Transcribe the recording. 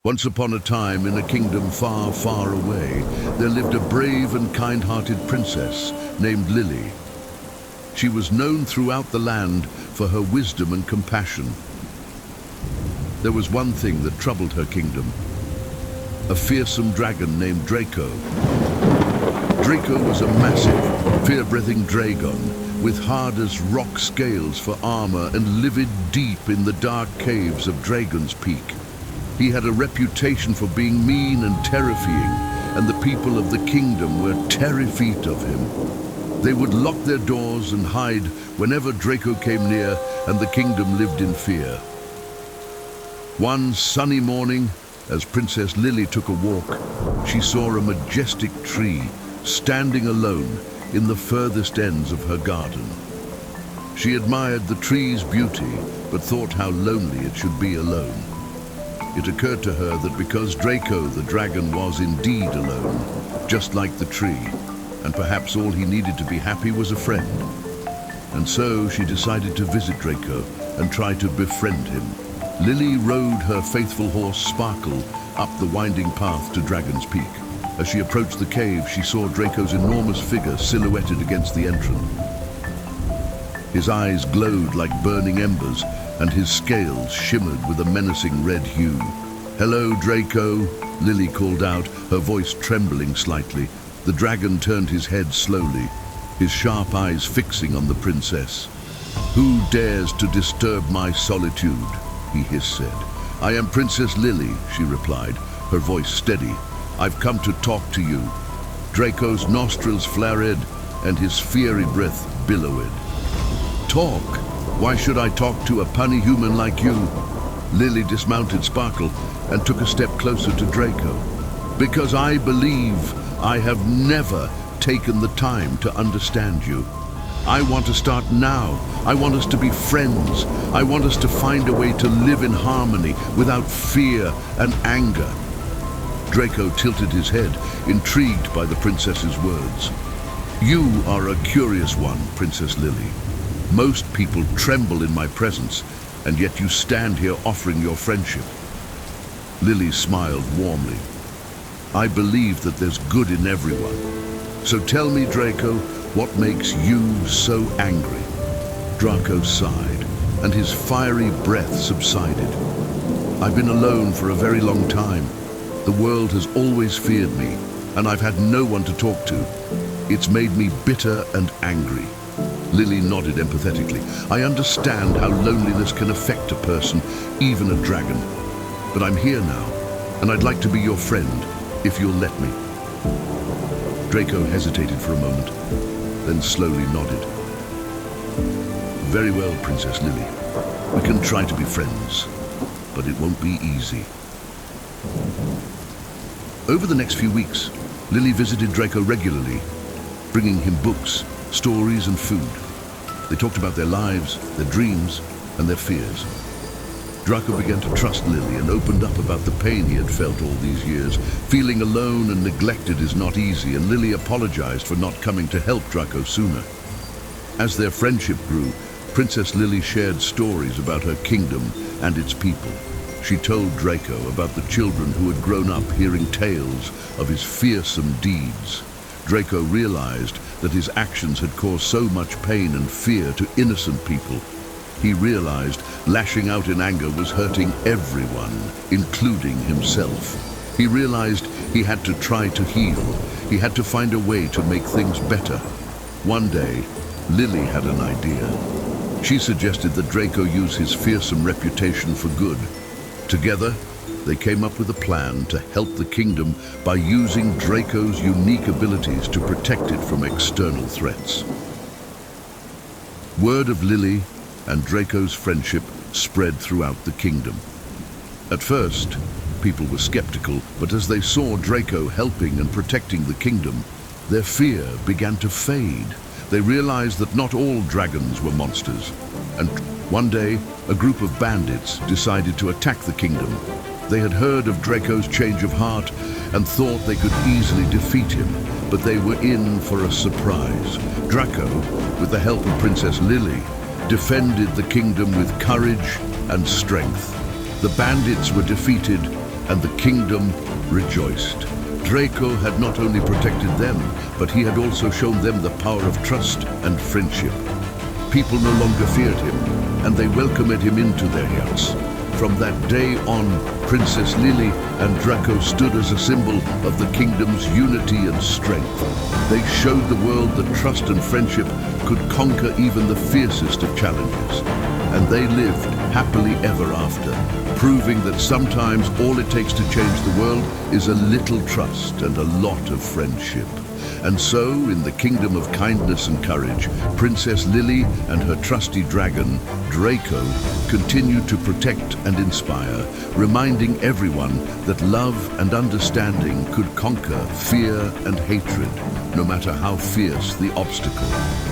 Once upon a time, in a kingdom far, far away, there lived a brave and kind-hearted princess named Lily. She was known throughout the land for her wisdom and compassion. There was one thing that troubled her kingdom: a fearsome dragon named Draco. Draco was a massive, fear-breathing dragon with hard as rock scales for armor and lived deep in the dark caves of Dragon's Peak. He had a reputation for being mean and terrifying, and the people of the kingdom were terrified of him. They would lock their doors and hide whenever Draco came near, and the kingdom lived in fear. One sunny morning, as Princess Lily took a walk, she saw a majestic tree standing alone in the furthest ends of her garden. She admired the tree's beauty, but thought how lonely it should be alone. It occurred to her that because Draco the dragon was indeed alone, just like the tree, and perhaps all he needed to be happy was a friend. And so she decided to visit Draco and try to befriend him. Lily rode her faithful horse Sparkle up the winding path to Dragon's Peak. As she approached the cave, she saw Draco's enormous figure silhouetted against the entrance. His eyes glowed like burning embers, and his scales shimmered with a menacing red hue. "Hello, Draco," Lily called out, her voice trembling slightly. The dragon turned his head slowly, his sharp eyes fixing on the princess. "Who dares to disturb my solitude?" he said. "I am Princess Lily," she replied, her voice steady. "I've come to talk to you." Draco's nostrils flared, and his fiery breath billowed. "Talk? Why should I talk to a punny human like you?" Lily dismounted Sparkle and took a step closer to Draco. "Because I believe I have never taken the time to understand you. I want to start now. I want us to be friends. I want us to find a way to live in harmony without fear and anger." Draco tilted his head, intrigued by the princess's words. "You are a curious one, Princess Lily. Most people tremble in my presence, and yet you stand here offering your friendship." Lily smiled warmly. "I believe that there's good in everyone. So tell me, Draco, what makes you so angry?" Draco sighed, and his fiery breath subsided. "I've been alone for a very long time. The world has always feared me, and I've had no one to talk to. It's made me bitter and angry." Lily nodded empathetically. "I understand how loneliness can affect a person, even a dragon. But I'm here now, and I'd like to be your friend, if you'll let me." Draco hesitated for a moment, then slowly nodded. "Very well, Princess Lily. We can try to be friends, but it won't be easy." Over the next few weeks, Lily visited Draco regularly, bringing him books, stories, and food. They talked about their lives, their dreams, and their fears. Draco began to trust Lily and opened up about the pain he had felt all these years. Feeling alone and neglected is not easy, and Lily apologized for not coming to help Draco sooner. As their friendship grew, Princess Lily shared stories about her kingdom and its people. She told Draco about the children who had grown up hearing tales of his fearsome deeds. Draco realized that his actions had caused so much pain and fear to innocent people. He realized lashing out in anger was hurting everyone, including himself. He realized he had to try to heal. He had to find a way to make things better. One day, Lily had an idea. She suggested that Draco use his fearsome reputation for good. Together, they came up with a plan to help the kingdom by using Draco's unique abilities to protect it from external threats. Word of Lily and Draco's friendship spread throughout the kingdom. At first, people were skeptical, but as they saw Draco helping and protecting the kingdom, their fear began to fade. They realized that not all dragons were monsters, and one day, a group of bandits decided to attack the kingdom. They had heard of Draco's change of heart and thought they could easily defeat him, but they were in for a surprise. Draco, with the help of Princess Lily, defended the kingdom with courage and strength. The bandits were defeated, and the kingdom rejoiced. Draco had not only protected them, but he had also shown them the power of trust and friendship. People no longer feared him, and they welcomed him into their house. From that day on, Princess Lily and Draco stood as a symbol of the kingdom's unity and strength. They showed the world that trust and friendship could conquer even the fiercest of challenges. And they lived happily ever after, proving that sometimes all it takes to change the world is a little trust and a lot of friendship. And so, in the kingdom of kindness and courage, Princess Lily and her trusty dragon, Draco, continued to protect and inspire, reminding everyone that love and understanding could conquer fear and hatred, no matter how fierce the obstacle.